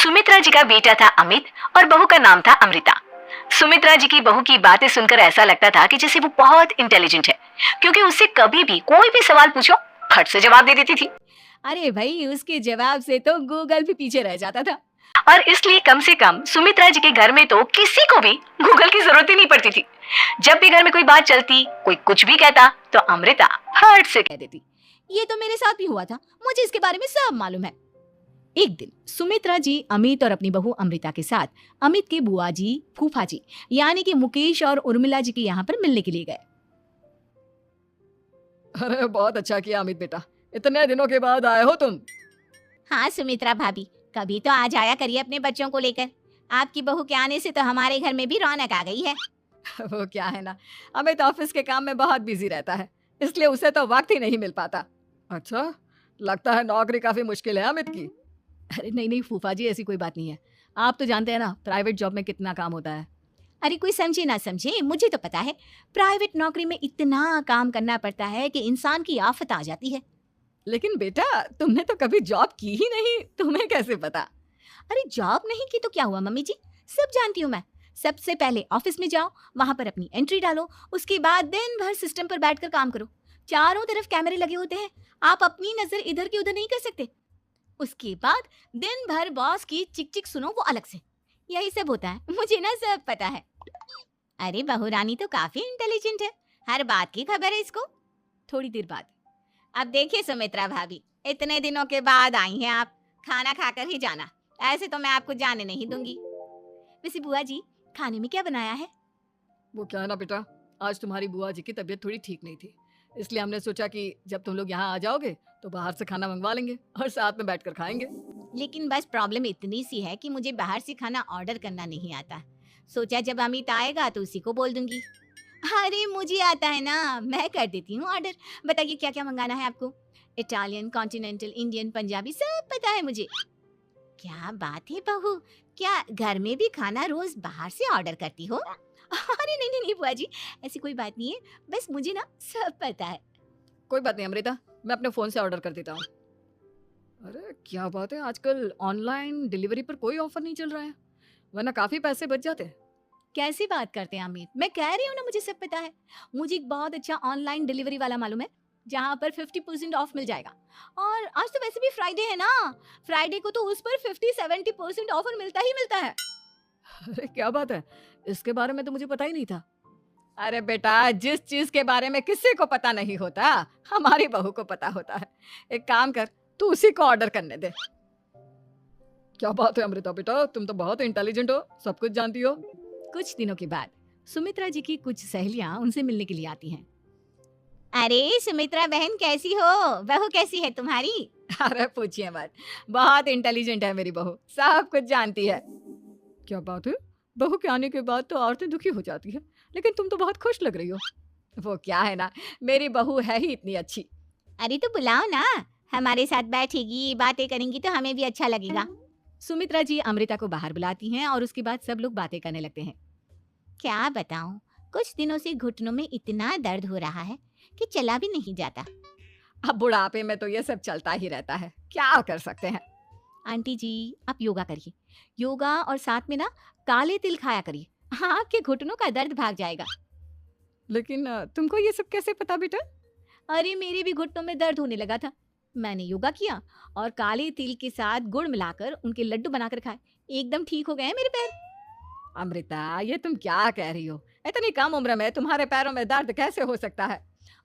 सुमित्रा जी का बेटा था अमित और बहू का नाम था अमृता। सुमित्रा जी की बहू की बातें सुनकर ऐसा लगता था कि जैसे वो बहुत इंटेलिजेंट है, क्योंकि उससे कभी भी कोई भी सवाल पूछो फट से जवाब दे देती थी। अरे भाई, उसके जवाब से तो गूगल भी पीछे रह जाता था। और इसलिए कम से कम सुमित्रा जी के घर में तो किसी को भी गूगल की जरूरत ही नहीं पड़ती थी। जब भी घर में कोई बात चलती, कोई कुछ भी कहता, तो अमृता फट से कह देती। ये तो मेरे साथ भी हुआ था, मुझे इसके बारे में सब मालूम है। एक दिन सुमित्रा जी अमित और अपनी बहू अमृता के साथ अमित के बुआ जी, फूफा जी यानी कि मुकेश और उर्मिला जी के यहाँ पर मिलने के लिए गए। अरे बहुत अच्छा किया अमित बेटा, इतने दिनों के बाद आए हो तुम। हाँ सुमित्रा भाभी, कभी तो आ जाया करिए अपने बच्चों को लेकर। आपकी बहू के आने से तो हमारे घर में भी रौनक आ गई है। वो क्या है ना, अमित ऑफिस के काम में बहुत बिजी रहता है, इसलिए उसे तो वक्त ही नहीं मिल पाता। अच्छा, लगता है नौकरी काफी मुश्किल है अमित की। अरे नहीं नहीं फूफा जी, ऐसी कोई बात नहीं है। आप तो जानते हैं ना प्राइवेट जॉब में कितना काम होता है। अरे कोई समझे ना समझे, मुझे तो पता है प्राइवेट नौकरी में इतना काम करना पड़ता है कि इंसान की आफत आ जाती है। लेकिन बेटा, तुमने तो कभी जॉब की ही नहीं, तुम्हें कैसे पता? अरे जॉब नहीं की तो क्या हुआ मम्मी जी, सब जानती हूँ मैं। सबसे पहले ऑफिस में जाओ, वहां पर अपनी एंट्री डालो, उसके बाद दिन भर सिस्टम पर बैठकर काम करो। चारों तरफ कैमरे लगे होते हैं, आप अपनी नजर इधर की उधर नहीं कर सकते। उसके बाद दिन भर बॉस की चिक चिक सुनो, वो अलग से। यही सब होता है, मुझे ना सब पता है। अरे बहू रानी तो काफी इंटेलिजेंट है, हर बात की खबर है इसको। थोड़ी देर बाद, अब देखिए सुमित्रा भाभी, इतने दिनों के बाद आई हैं आप, खाना खाकर ही जाना, ऐसे तो मैं आपको जाने नहीं दूंगी। वैसे बुआ जी, खाने में क्या बनाया है? वो क्या है ना बेटा, आज तुम्हारी बुआ जी की तबीयत थोड़ी ठीक नहीं थी, इसलिए हमने सोचा कि जब तुम लोग यहाँ आ जाओगे तो बाहर से खाना मंगवा लेंगे और साथ में बैठकर खाएंगे। लेकिन बस प्रॉब्लम इतनी सी है कि मुझे बाहर से खाना ऑर्डर करना नहीं आता। सोचा जब अमित आएगा तो उसी को बोल दूंगी। अरे मुझे आता है ना, मैं कर देती हूँ ऑर्डर। बताइए क्या क्या मंगाना है आपको? इटालियन, कॉन्टिनेंटल, इंडियन, पंजाबी, सब पता है मुझे। क्या बात है बहू, क्या घर में भी खाना रोज बाहर से ऑर्डर करती हो? अरे नहीं नहीं नहीं बुआ जी, ऐसी कोई बात नहीं है, बस मुझे ना सब पता है। कोई बात नहीं अमृता, मैं अपने फोन से ऑर्डर कर देता हूँ। अरे क्या बात है, आजकल ऑनलाइन डिलीवरी पर कोई ऑफर नहीं चल रहा है, वरना काफी पैसे बच जाते हैं। कैसी बात करते हैं अमित, मैं कह रही हूँ ना मुझे सब पता है। मुझे एक बहुत अच्छा ऑनलाइन डिलीवरी वाला मालूम है, जहाँ पर 50% ऑफ मिल जाएगा। और आज तो वैसे भी फ्राइडे है ना, फ्राइडे को तो उस पर 50-70% ऑफर मिलता ही मिलता है। अरे क्या बात है, इसके बारे में तो मुझे पता ही नहीं था। अरे बेटा, जिस चीज के बारे में किसी को पता नहीं होता, हमारी बहू को पता होता है। एक काम कर, तू उसी को ऑर्डर करने दे। क्या बात है अमृता बेटा, तुम तो बहुत इंटेलिजेंट हो, सब कुछ जानती हो। कुछ दिनों के बाद सुमित्रा जी की कुछ सहेलियां उनसे मिलने के लिए आती हैं। अरे सुमित्रा बहन कैसी हो, बहू कैसी है तुम्हारी? अरे पूछिए मत, बहुत इंटेलिजेंट है मेरी बहू, सब कुछ जानती है। क्या बात है, बहू के आने के बाद तो औरतें दुखी हो जाती है, लेकिन तुम तो बहुत खुश लग रही हो। वो क्या है ना, मेरी बहू है ही इतनी अच्छी। अरे तो बुलाओ ना, हमारे साथ बैठेगी, बातें करेंगी तो हमें भी अच्छा लगेगा। सुमित्रा जी अमृता को बाहर बुलाती हैं और उसके बाद सब लोग बातें करने लगते हैं। क्या बताऊं, कुछ दिनों से घुटनों में इतना दर्द हो रहा है कि चला भी नहीं जाता। अब बुढ़ापे में तो ये सब चलता ही रहता है, क्या कर सकते हैं। आंटी जी आप योगा करिए, योगा और साथ में ना काले तिल खाया करिए, आपके घुटनों का दर्द भाग जाएगा। लेकिन तुमको ये सब कैसे पता बेटा? अरे मेरे भी घुटनों में दर्द होने लगा था, मैंने योगा किया और काले तिल के साथ गुड़ मिलाकर उनके लड्डू बनाकर खाए, एकदम ठीक हो गए हैं मेरे पैर। अमृता, ये तुम क्या कह रही हो? इतनी कम उम्र में तुम्हारे पैरों में दर्द कैसे हो सकता है?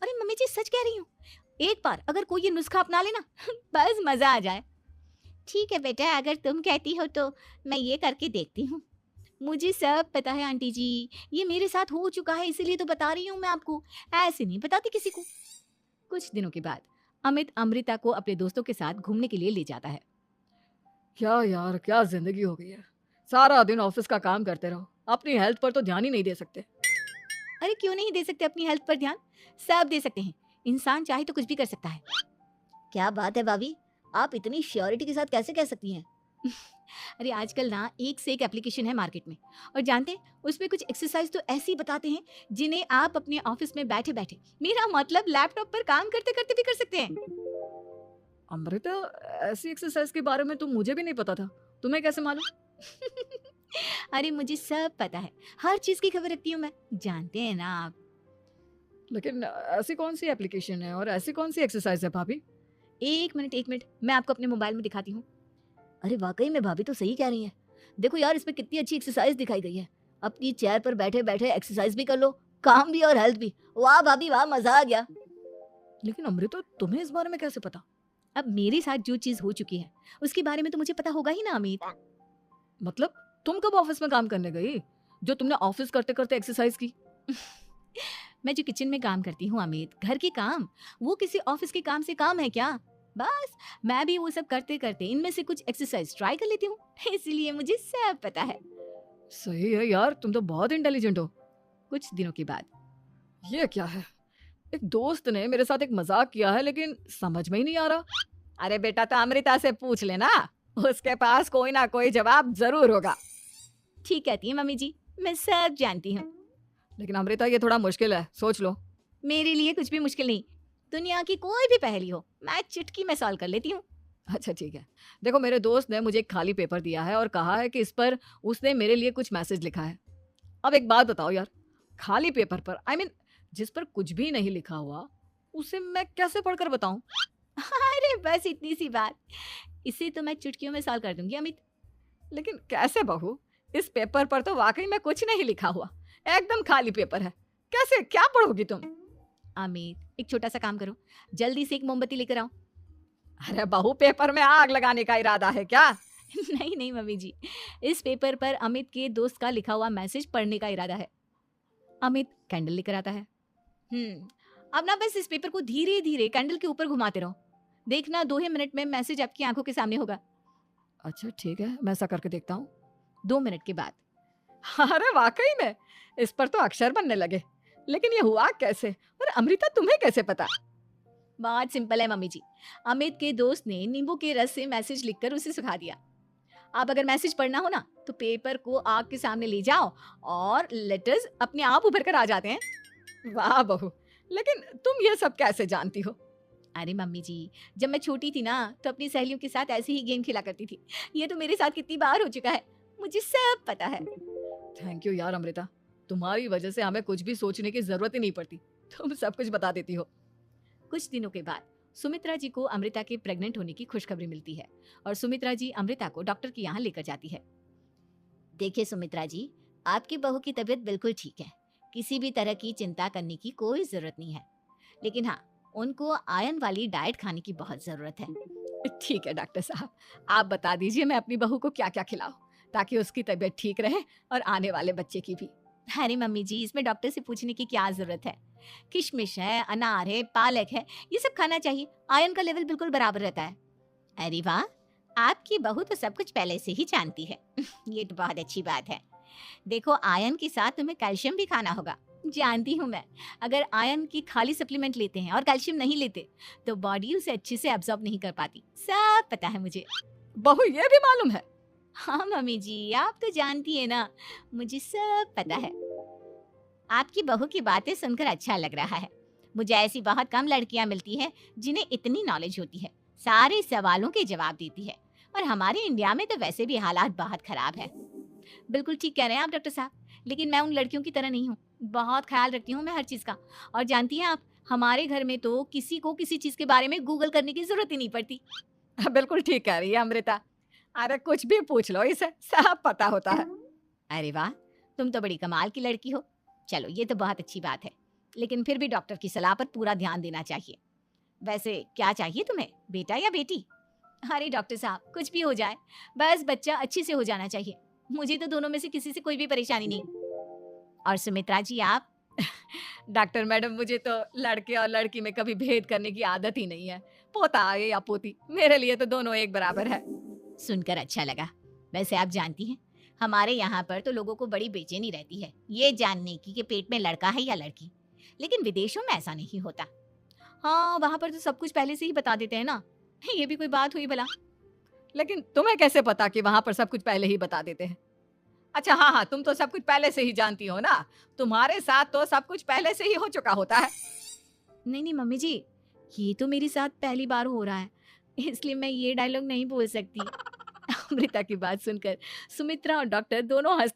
अरे मम्मी जी सच कह रही हूँ, एक बार अगर कोई ये नुस्खा अपना लेना बस मजा आ जाए। ठीक है बेटा, अगर तुम कहती हो तो मैं ये करके देखती हूँ। मुझे सब पता है आंटी जी, ये मेरे साथ हो चुका है, इसीलिए तो बता रही हूँ मैं आपको, ऐसे नहीं बताती किसी को। कुछ दिनों के बाद अमित अमृता को अपने दोस्तों के साथ घूमने के लिए ले जाता है। क्या यार, क्या जिंदगी हो गई है, सारा दिन ऑफिस का काम करते रहो, अपनी हेल्थ पर तो ध्यान ही नहीं दे सकते। अरे क्यों नहीं दे सकते अपनी हेल्थ पर ध्यान, सब दे सकते हैं, इंसान चाहे तो कुछ भी कर सकता है। क्या बात है भाभी, आप इतनी श्योरिटी के साथ कैसे कह सकती हैं? अरे आजकल ना एक से एक एप्लीकेशन है मार्केट में, और जानते हैं उसमें कुछ एक्सरसाइज तो ऐसी बताते हैं जिन्हें आप अपने ऑफिस में बैठे बैठे, मेरा मतलब लैपटॉप पर काम करते करते भी कर सकते हैं। अमृता, ऐसी एक्सरसाइज के बारे में तो मुझे भी नहीं पता था, तुम्हें कैसे मालूम? अरे मुझे सब पता है, हर चीज की खबर रखती हूँ मैं, जानते हैं ना आप। लेकिन ऐसी कौन सी एप्लीकेशन है और ऐसी कौन सी एक्सरसाइज है भाभी? एक मिनट, मैं आपको अपने मोबाइल में दिखाती हूँ। अरे वाकई में भाभी तो सही कह रही हैं। देखो यार, इसमें कितनी अच्छी एक्सरसाइज दिखाई गई है। अपनी चेयर पर बैठे बैठे एक्सरसाइज भी कर लो, काम भी और हेल्थ भी। वाह भाभी वाह, मजा आ गया। लेकिन अमृता, तुम्हें इस बारे में कैसे पता? अब मेरे साथ जो चीज हो चुकी है उसके बारे में तो मुझे पता होगा ही ना अमित। मतलब तुम कब ऑफिस में काम करने गई जो तुमने ऑफिस करते करते एक्सरसाइज की? मैं जो किचन में काम करती हूँ अमित, घर के काम, वो किसी ऑफिस के काम से काम है क्या? बस मैं भी वो सब करते करते इनमें से कुछ एक्सरसाइज ट्राई कर लेती हूँ, इसलिए मुझे सब पता है। सही है यार, तुम तो बहुत इंटेलिजेंट हो। कुछ दिनों के बाद ये क्या है? एक दोस्त ने मेरे साथ एक मजाक किया है लेकिन समझ में ही नहीं आ रहा। अरे बेटा, तो अमृता से पूछ लेना, उसके पास कोई ना कोई जवाब जरूर होगा। ठीक कहती है मम्मी जी, मैं सब जानती हूँ। लेकिन अमृता, ये थोड़ा मुश्किल है, सोच लो। मेरे लिए कुछ भी मुश्किल नहीं, दुनिया की कोई भी पहेली हो मैं चुटकी में सॉल्व कर लेती हूँ। अच्छा ठीक है, देखो मेरे दोस्त ने मुझे एक खाली पेपर दिया है और कहा है कि इस पर उसने मेरे लिए कुछ मैसेज लिखा है। अब एक बात बताओ यार, खाली पेपर पर, आई मीन जिस पर कुछ भी नहीं लिखा हुआ, उसे मैं कैसे पढ़कर बताऊं? अरे बस इतनी सी बात, इसे तो मैं चुटकियों में सॉल्व कर दूंगी अमित। लेकिन कैसे बहू? इस पेपर पर तो वाकई में कुछ नहीं लिखा हुआ, एकदम खाली पेपर है। कैसे, क्या पढ़ोगी तुम? अमित एक छोटा सा काम करो, जल्दी से एक मोमबत्ती लेकर आओ। अरे बहू, पेपर में आग लगाने का इरादा है क्या? नहीं नहीं मम्मी जी, इस पेपर पर अमित के दोस्त का लिखा हुआ मैसेज पढ़ने का इरादा है। अमित कैंडल लेकर आता है। अब ना बस इस पेपर को धीरे धीरे कैंडल के ऊपर घुमाते रहो, देखना 2 ही मिनट में मैसेज आपकी आंखों के सामने होगा। अच्छा ठीक है, मैं ऐसा करके देखता हूँ। 2 मिनट के बाद अरे वाकई में इस पर तो अक्षर बनने लगे, लेकिन ये हुआ कैसे? और अमृता, तुम्हें कैसे पता? बहुत सिंपल है मम्मी जी, अमित के दोस्त ने नींबू के रस से मैसेज लिखकर उसे सुखा दिया। आप अगर मैसेज पढ़ना हो ना तो पेपर को आग के सामने ले जाओ और लेटर्स अपने आप उभर कर आ जाते हैं। वाह बहू, लेकिन तुम ये सब कैसे जानती हो? अरे मम्मी जी, जब मैं छोटी थी ना तो अपनी सहेलियों के साथ ऐसे ही गेम खेला करती थी। ये तो मेरे साथ कितनी बार हो चुका है, मुझे सब पता है। थैंक यू यार अमृता, तुम्हारी वजह से हमें कुछ भी सोचने की जरूरत ही नहीं पड़ती, तुम सब कुछ बता देती हो। कुछ दिनों के बाद सुमित्रा जी को अमृता के प्रेग्नेंट होने की खुशखबरी मिलती है और सुमित्रा जी अमृता को डॉक्टर के यहाँ लेकर जाती है। देखिए सुमित्रा जी, आपकी बहू की तबीयत बिल्कुल ठीक है, किसी भी तरह की चिंता करने की कोई जरूरत नहीं है, लेकिन हाँ, उनको आयरन वाली डाइट खाने की बहुत जरूरत है। ठीक है डॉक्टर साहब, आप बता दीजिए मैं अपनी बहू को क्या क्या खिलाऊं ताकि उसकी तबीयत ठीक रहे और आने वाले बच्चे की भी। अरे मम्मी जी, इसमें डॉक्टर से पूछने की क्या जरूरत है, किशमिश है, अनार है, पालक है, ये सब खाना चाहिए, आयरन का लेवल बिल्कुल बराबर रहता है। अरे वाह, आपकी बहू तो सब कुछ पहले से ही जानती है। ये तो बहुत अच्छी बात है। देखो, आयरन के साथ तुम्हें कैल्शियम भी खाना होगा। जानती हूँ मैं, अगर आयरन की खाली सप्लीमेंट लेते हैं और कैल्शियम नहीं लेते तो बॉडी उसे अच्छे से एब्जॉर्ब नहीं कर पाती, सब पता है मुझे। बहू, ये भी मालूम है? हाँ मम्मी जी, आप तो जानती है ना, मुझे सब पता है। आपकी बहू की बातें सुनकर अच्छा लग रहा है। मुझे ऐसी बहुत कम लड़कियां मिलती हैं जिन्हें इतनी नॉलेज होती है, सारे सवालों के जवाब देती है, और हमारे इंडिया में तो वैसे भी हालात बहुत खराब है। बिल्कुल ठीक कह रहे हैं आप डॉक्टर साहब, लेकिन मैं उन लड़कियों की तरह नहीं हूँ, बहुत ख्याल रखती हूँ मैं हर चीज़ का। और जानती हैं आप, हमारे घर में तो किसी को किसी चीज़ के बारे में गूगल करने की जरूरत ही नहीं पड़ती। बिल्कुल ठीक कह रही है अमृता, अरे कुछ भी पूछ लो, इसे सब पता होता है। अरे वाह, तुम तो बड़ी कमाल की लड़की हो। चलो, ये तो बहुत अच्छी बात है, लेकिन फिर भी डॉक्टर की सलाह पर पूरा ध्यान देना चाहिए। वैसे क्या चाहिए तुम्हें, बेटा या बेटी? अरे डॉक्टर साहब, कुछ भी हो जाए, बस बच्चा अच्छे से हो जाना चाहिए। मुझे तो दोनों में से किसी से कोई भी परेशानी नहीं। और सुमित्रा जी आप? डॉक्टर मैडम, मुझे तो लड़के और लड़की में कभी भेद करने की आदत ही नहीं है, पोता आए या पोती, मेरे लिए तो दोनों एक बराबर है। सुनकर अच्छा लगा। वैसे आप जानती हैं, हमारे यहाँ पर तो लोगों को बड़ी बेचैनी रहती है ये जानने की कि पेट में लड़का है या लड़की, लेकिन विदेशों में ऐसा नहीं होता। हाँ, वहाँ पर तो सब कुछ पहले से ही बता देते हैं ना। ये भी कोई बात हुई भला? लेकिन तुम्हें कैसे पता कि वहां पर सब कुछ पहले ही बता देते हैं? अच्छा हाँ हाँ, तुम तो सब कुछ पहले से ही जानती हो ना, तुम्हारे साथ तो सब कुछ पहले से ही हो चुका होता है। नहीं नहीं मम्मी जी, ये तो मेरे साथ पहली बार हो रहा है, इसलिए मैं ये डायलॉग नहीं बोल सकती। अमृता की बात सुनकर सुमित्रा और डॉक्टर दोनों हंस